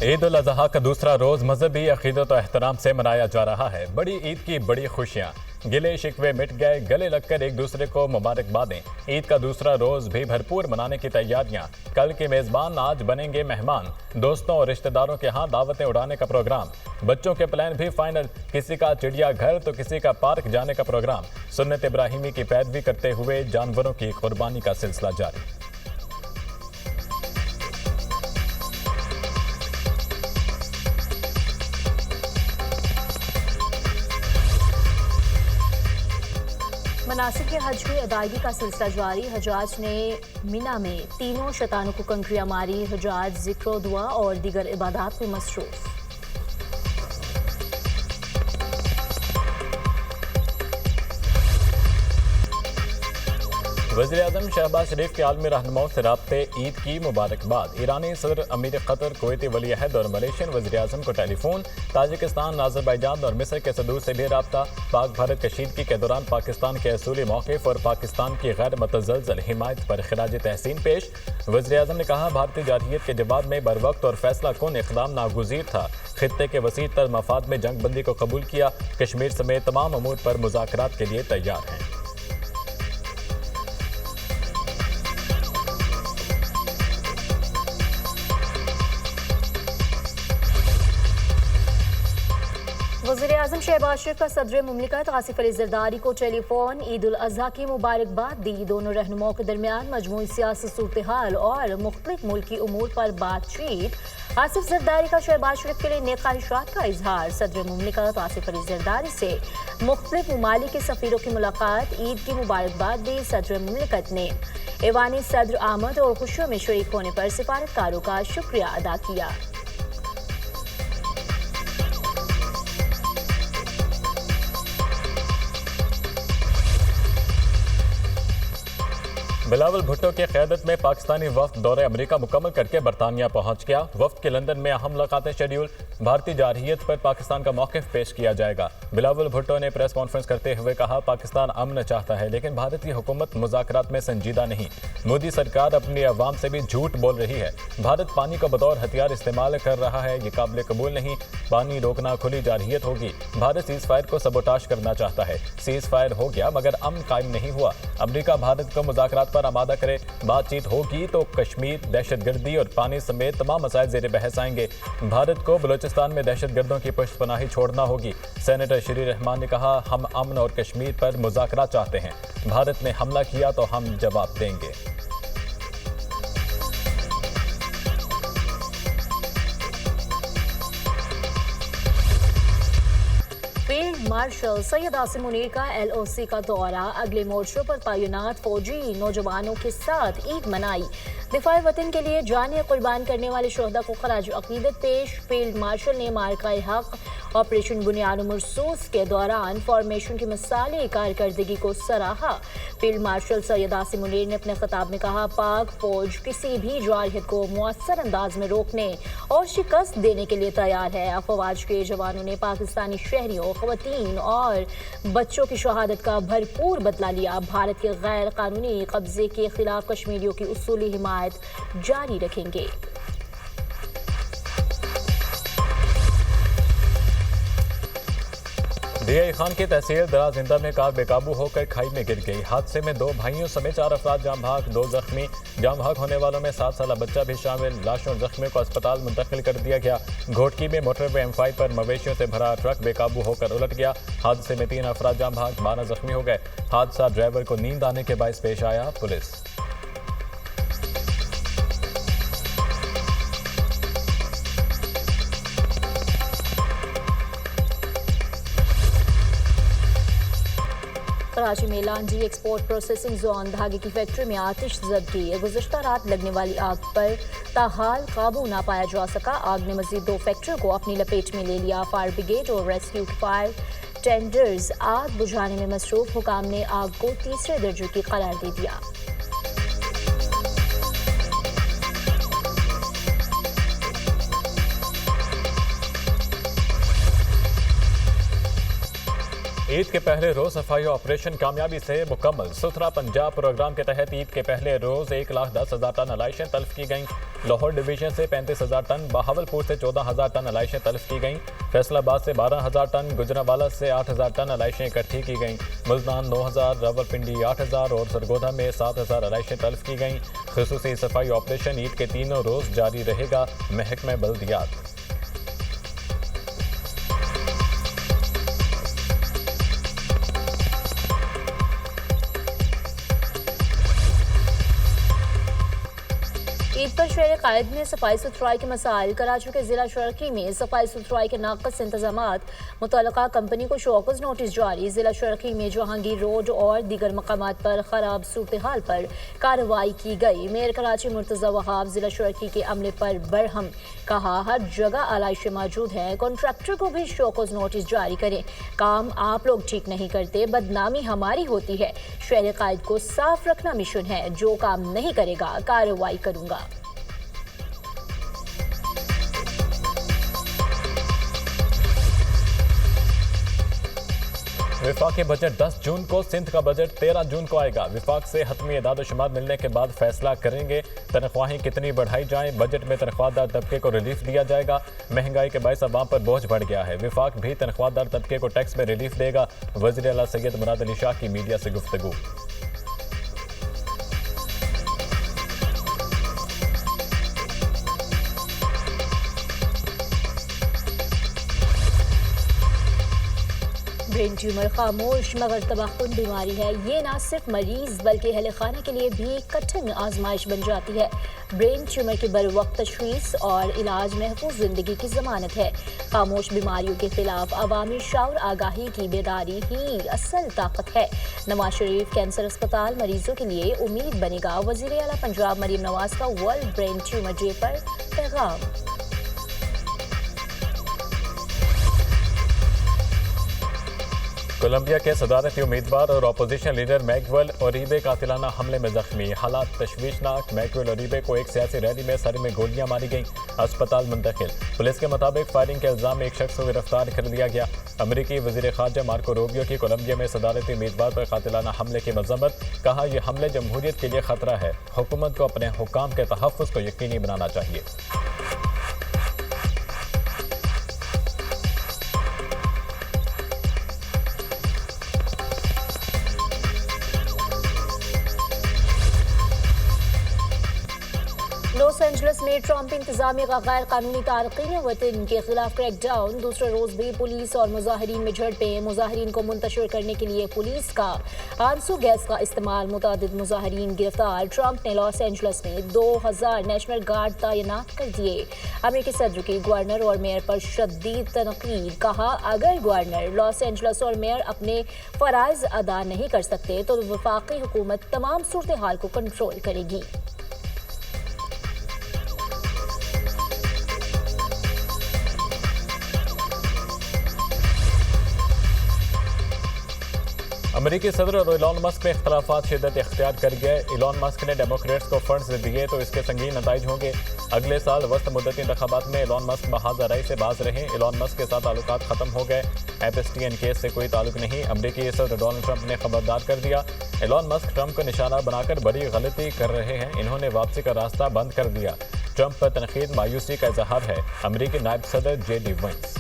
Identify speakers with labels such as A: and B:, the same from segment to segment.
A: ईद उल अजहा का दूसरा रोज मजहबी अकीदत और एहतराम से मनाया जा रहा है। बड़ी ईद की बड़ी खुशियां, गिले शिकवे मिट गए, गले लगकर एक दूसरे को मुबारकबादें। ईद का दूसरा रोज भी भरपूर मनाने की तैयारियां। कल के मेजबान आज बनेंगे मेहमान। दोस्तों और रिश्तेदारों के यहाँ दावतें उड़ाने का प्रोग्राम। बच्चों के प्लान भी फाइनल, किसी का चिड़ियाघर तो किसी का पार्क जाने का प्रोग्राम। सुन्नत इब्राहिमी की पैरवी करते हुए जानवरों की कुर्बानी का सिलसिला जारी।
B: मनासिक के हज की अदायगी का सिलसिला जारी। हजाज ने मिना में तीनों शैतानों को कंकरियां मारी। हजाज जिक्र, दुआ और दीगर इबादत में मसरूफ।
A: वज़ीर-ए-आज़म शहबाज शरीफ के आलमी रहनुमाओं से राब्ते, ईद की मुबारकबाद। ईरानी सदर, अमीर कतर, कुवैती वली अहद और मलेशियन वज़ीर-ए-आज़म को टेलीफोन। ताजिकिस्तान, आज़रबाईजान और मिस्र के सदूर से भी राब्ता। पाक भारत कशीदगी के दौरान पाकिस्तान के असूली मौक़िफ़ और पाकिस्तान की गैर मुतज़लज़ल हिमायत पर खिराज तहसीन पेश। वज़ीर-ए-आज़म ने कहा, भारतीय जारहियत के जवाब में बरवक्त और फैसला कुन इक़दाम नागुज़ीर था। खित्ते के वसीअ तर मफाद में जंग बंदी को कबूल किया। कश्मीर समेत तमाम अमूर पर मुज़ाकरात के लिए तैयार हैं।
B: वज़ीर-ए-आज़म शहबाज शरीफ का सदर मुमलिकत आसिफ अली ज़रदारी को टेलीफोन। ईद उल अज़हा की मुबारकबाद दी। दोनों रहनुमाओं के दरमियान मजमूई सियासी सूरत हाल और मुख्तलिफ मुल्की उमूर पर बातचीत। आसिफ ज़रदारी का शहबाज शरीफ के लिए नेक ख्वाहिशात का इजहार। सदर मुमलिकत आसिफ अली ज़रदारी से मुख्तलिफ ममालिक के सफ़ीरों की मुलाकात। ईद की मुबारकबाद दी। सदर मुमलिकत ने ऐवानी सदर आमद और खुशियों में शरीक होने पर सिफारतकारों का शुक्रिया अदा किया।
A: बिलावल भुट्टो की क़यादत में पाकिस्तानी वफ़द दौरे अमेरिका मुकम्मल करके बरतानिया पहुंच गया। वफ़द के लंदन में अहम मुलाकातें शेड्यूल। भारतीय जारहियत पर पाकिस्तान का मौक़िफ़ पेश किया जाएगा। बिलावल भुट्टो ने प्रेस कॉन्फ्रेंस करते हुए कहा, पाकिस्तान अमन चाहता है लेकिन भारत की हुकूमत मुज़ाकरात में संजीदा नहीं। मोदी सरकार अपनी अवाम से भी झूठ बोल रही है। भारत पानी को बतौर हथियार इस्तेमाल कर रहा है, ये काबिल कबूल नहीं। पानी रोकना खुली जारहियत होगी। भारत सीज़ फायर को सबोटाश करना चाहता है। सीज़ फायर हो गया मगर अमन कायम नहीं हुआ। अमरीका भारत को मुज़ाकरात पर आमादा करे। बातचीत होगी तो कश्मीर, दहशतगर्दी और पानी समेत तमाम मसाइल ज़ेर बहस आएंगे। भारत को बलूचिस्तान में दहशतगर्दों की पुष्टपनाही छोड़ना होगी। सेनेटर शरीर रहमान ने कहा, हम अमन और कश्मीर पर मुज़ाकरात चाहते हैं। भारत ने हमला किया तो हम जवाब देंगे।
B: फील्ड मार्शल सैयद आसिम मुनीर का LOC का दौरा। अगले मोर्चों पर तैनात फौजी नौजवानों के साथ ईद मनाई। दिफाए वतन के लिए जानें कुर्बान करने वाले शोहदा को खराज अकीदत पेश। फील्ड मार्शल ने मार्काए हक ऑपरेशन बुनियाद मरसूस के दौरान फॉर्मेशन की मिसाली कारकर्दगी को सराहा। फील्ड मार्शल सैयद आसिम मुनीर ने अपने खिताब में कहा, पाक फौज किसी भी जारहियत को मुअस्सर अंदाज में रोकने और शिकस्त देने के लिए तैयार है। अफवाज के जवानों ने पाकिस्तानी शहरियों, ख़वातीन और बच्चों की शहादत का भरपूर बदला लिया। भारत के गैर कानूनी कब्जे के खिलाफ कश्मीरियों की उसूली हिमायत जारी रखेंगे।
A: DI खान की तहसील दराजिंदा में कार बेकाबू होकर खाई में गिर गई। हादसे में 2 भाइयों समेत 4 अफराद जाम भाग, 2 जख्मी। जाम भाग होने वालों में 7 साल बच्चा भी शामिल। लाशों और जख्मियों को अस्पताल मुंतकिल कर दिया गया। घोटकी में मोटरवे M5 पर मवेशियों से भरा ट्रक बेकाबू होकर उलट गया। हादसे में 3 अफराद जाम भाग, 12 जख्मी हो गए। हादसा ड्राइवर को नींद आने के बायस पेश आया। पुलिस
B: कराची में लांजी एक्सपोर्ट प्रोसेसिंग जोन धागे की फैक्ट्री में आतिश ज़दी। गुज़श्ता रात लगने वाली आग पर ताहाल काबू ना पाया जा सका। आग ने मजीद 2 फैक्ट्रियों को अपनी लपेट में ले लिया। फायर ब्रिगेड और रेस्क्यू फायर टेंडर्स आग बुझाने में मसरूफ। हुकाम ने आग को तीसरे दर्जे की करार दे दिया।
A: ईद के पहले रोज सफाई ऑपरेशन कामयाबी से मुकम्मल। सुथरा पंजाब प्रोग्राम के तहत ईद के पहले रोज 1,10,000 टन अलाइशें तल्फ की गईं। लाहौर डिवीजन से 35,000 टन, बहावलपुर से 14,000 टन अलाइशें तल्फ की गईं। फैसलाबाद से 12,000 टन, गुजरांवाला से 8,000 टन अलाइशें इकट्ठी की गईं। मुल्तान 9,000, रावलपिंडी 8,000 और सरगोधा में 7,000 अलाइशें तल्फ की गईं। खुसूसी सफाई ऑपरेशन ईद के तीनों रोज जारी रहेगा। महकमा बल्दियात।
B: ईद पर शहर कायद में सफाई सुथराई के मसाइल। कराची के जिला शर्की में सफाई सुथराई के नाकस इंतजामात, मुतल्लका कंपनी को शोकॉज नोटिस जारी। जिला शर्की में जहांगीर रोड और दीगर मकामात पर खराब सूरत हाल पर कार्रवाई की गई। मेयर कराची मुर्तजा वहाब जिला शर्की के अमले पर बरहम, कहा हर जगह आलाइशें मौजूद हैं, कॉन्ट्रैक्टर को भी शोकॉज नोटिस जारी करें। काम आप लोग ठीक नहीं करते, बदनामी हमारी होती है। शहर कायद को साफ रखना मिशन है, जो काम नहीं करेगा कार्रवाई करूंगा।
A: विफाकी बजट 10 जून को, सिंध का बजट 13 जून को आएगा। विफाक से हतमी एदाद-ओ-शुमार मिलने के बाद फैसला करेंगे तनख्वाहें कितनी बढ़ाई जाएं। बजट में तनख्वाहदार तबके को रिलीफ दिया जाएगा। महंगाई के बायस अवाम पर बोझ बढ़ गया है। विफाक भी तनख्वाहदार तबके को टैक्स में रिलीफ देगा। वज़ीर आला सैयद मुराद अली शाह की मीडिया से गुफ्तगू।
B: ब्रेन ट्यूमर खामोश मगर तबाहकुन बीमारी है। ये ना सिर्फ मरीज बल्कि अहले खाना के लिए भी कठिन आजमाइश बन जाती है। ब्रेन ट्यूमर की बरवक्त तशखीस और इलाज महफूज जिंदगी की जमानत है। खामोश बीमारियों के खिलाफ अवामी शऊर आगाही की बेदारी ही असल ताकत है। नवाज शरीफ कैंसर अस्पताल मरीजों के लिए उम्मीद बनेगा। वज़ीर आला पंजाब मरीम नवाज का वर्ल्ड ब्रेन ट्यूमर डे पर पैगाम।
A: कोलंबिया के सदारती उम्मीदवार और अपोजिशन लीडर मैगवेल ओरिबे कातिलाना हमले में जख्मी। हालात तशवीशनाक। मैगवेल ओरिबे को एक सियासी रैली में सर में गोलियां मारी गईं, अस्पताल मुंतकिल। पुलिस के मुताबिक फायरिंग के इल्जाम में एक शख्स को गिरफ्तार कर लिया गया। अमरीकी वजीर खारजा मार्को रूबियो की कोलंबिया में सदारती उम्मीदवार पर कातिलाना हमले की मजम्मत। कहा यह हमले जमहूरियत के लिए खतरा है। हुकूमत को अपने हुकाम के तहफ़्फ़ुज़ को यकीनी बनाना चाहिए।
B: लॉस एंजलिस में ट्रंप इंतजामिया का गैर कानूनी तारकीन वतन के खिलाफ क्रैकडाउन। दूसरे रोज भी पुलिस और मुजाहिरीन में झड़पें। मुजाहिरीन को मुंतशिर करने के लिए पुलिस का आंसू गैस का इस्तेमाल। मुतादिद मुजाहिरीन गिरफ्तार। ट्रंप ने लॉस एंजलिस में 2000 नेशनल गार्ड तैनात कर दिए। अमेरिकी सदर की गवर्नर और मेयर पर शदीद तनकीद। कहा अगर गवर्नर लॉस एंजलिस और मेयर अपने फराइज अदा नहीं कर सकते तो वफाकी हुकूमत तमाम सूरत हाल को कंट्रोल करेगी।
A: अमेरिकी सदर और इलॉन मस्क में इख्तलाफात शिद्दत इख्तियार कर गए। इलॉन मस्क ने डेमोक्रेट्स को फंड्स दिए तो इसके संगीन नताइज होंगे। अगले साल वस्त मुद्दती इंतखाबात में इलॉन मस्क महाज राय से बाज रहे। इलॉन मस्क के साथ ताल्लुकात खत्म हो गए। एपस्टीन केस से कोई ताल्लुक नहीं। अमेरिकी सदर डोनाल्ड ट्रंप ने खबरदार कर दिया। इलॉन मस्क ट्रंप को निशाना बनाकर बड़ी गलती कर रहे हैं। इन्होंने वापसी का रास्ता बंद कर दिया। ट्रंप पर तनकीद मायूसी का इजहार है। अमेरिकी नायब सदर JD Vance।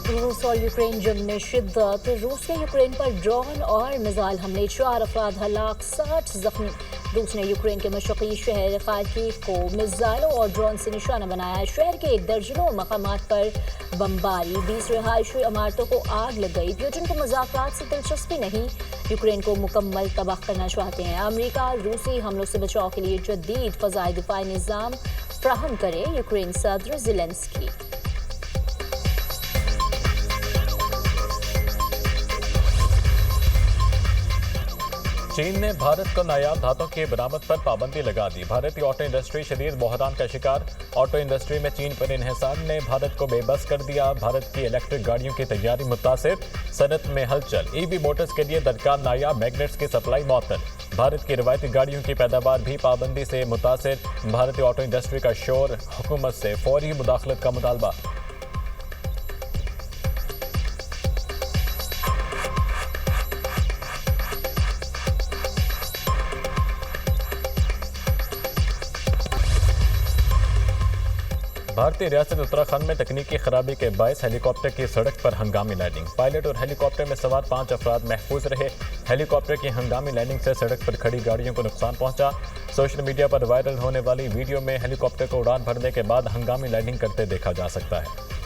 B: रूस और यूक्रेन जंग में शिद्दत। रूस ने यूक्रेन पर ड्रोन और मिसाइल हमले, 4 अफराद हलाक, 60 जख्मी। रूस ने यूक्रेन के मशरकी शहर खार्किव को मिसाइलों और ड्रोन से निशाना बनाया। शहर के दर्जनों मकामात पर बमबारी, 20 रिहायशी इमारतों को आग लग गई। पुतिन को मुज़ाकरात से दिलचस्पी नहीं, यूक्रेन को मुकम्मल तबाह करना चाहते हैं। अमेरिका रूसी हमलों से बचाव के लिए जदीद फ़ज़ाई दिफाई निज़ाम फ्राहम करे, यूक्रेन सदर ज़ेलेंस्की।
A: चीन ने भारत को नायाब धातों की बरामद पर पाबंदी लगा दी। भारतीय ऑटो इंडस्ट्री शदीद बहरान का शिकार। ऑटो इंडस्ट्री में चीन पर इन्हिसार ने भारत को बेबस कर दिया। भारत की इलेक्ट्रिक गाड़ियों की तैयारी मुतासिर, सनत में हलचल। ईवी मोटर्स के लिए दरकार नायाब मैग्नेट्स की सप्लाई मअतल। भारत की रिवायती गाड़ियों की पैदावार भी पाबंदी से मुतासिर। भारतीय ऑटो इंडस्ट्री का शोर, हुकूमत से फौरी मुदाखलत का मुतालबा। भारतीय रियासत उत्तराखंड में तकनीकी खराबी के बायस हेलीकॉप्टर की सड़क पर हंगामी लैंडिंग। पायलट और हेलीकॉप्टर में सवार 5 अफराद महफूज रहे। हेलीकॉप्टर की हंगामी लैंडिंग से सड़क पर खड़ी गाड़ियों को नुकसान पहुंचा। सोशल मीडिया पर वायरल होने वाली वीडियो में हेलीकॉप्टर को उड़ान भरने के बाद हंगामी लैंडिंग करते देखा जा सकता है।